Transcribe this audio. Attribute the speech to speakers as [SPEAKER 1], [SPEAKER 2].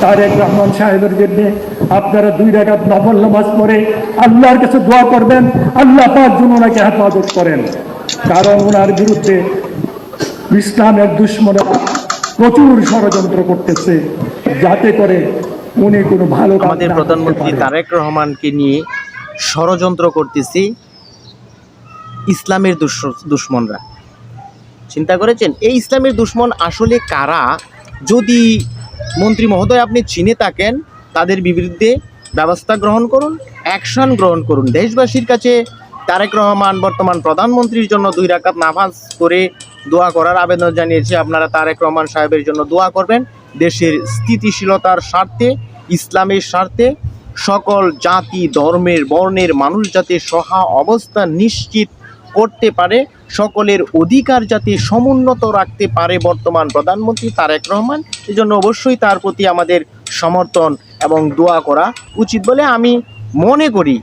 [SPEAKER 1] তারেক রহমান সাহেবের জন্য আপনারা 2 রাকাত নফল নামাজ পড়ে আল্লাহর কাছে দোয়া করবেন, আল্লাহ পাক যেন ওনাকে হেফাজত করেন। কারণ ওনার বিরুদ্ধে ইসলামের দুশমনেরা প্রচুর ষড়যন্ত্র করতেছে, যাতে করে উনি কোনো ভালো কাজ
[SPEAKER 2] আমাদের
[SPEAKER 1] না করতে
[SPEAKER 2] প্রধানমন্ত্রী
[SPEAKER 1] পারে।
[SPEAKER 2] তারেক রহমানকে নিয়ে ষড়যন্ত্র করতেছি ইসলামের দুশ্মনরা। চিন্তা করেছেন এই ইসলামের দুশ্মন আসলে কারা? যদি মন্ত্রী মহোদয় আপনি চিনে থাকেন, তাদের বিরুদ্ধে ব্যবস্থা গ্রহণ করুন, অ্যাকশন গ্রহণ করুন। দেশবাসীর কাছে তারেক রহমান বর্তমান প্রধানমন্ত্রীর জন্য 2 রাকাত নামাজ করে দোয়া করার আবেদন জানিয়েছে। আপনারা তারেক রহমান সাহেবের জন্য দোয়া করবেন। দেশের স্থিতিশীলতার স্বার্থে, ইসলামের স্বার্থে, সকল জাতি ধর্মের বর্ণের মানুষ যাতে সহা অবস্থান নিশ্চিত করতে পারে, সকলের অধিকার যাতে সমুন্নত রাখতে পারে বর্তমান প্রধানমন্ত্রী তারেক রহমান, এজন্য অবশ্যই তার প্রতি আমাদের সমর্থন এবং দোয়া করা উচিত বলে আমি মনে করি।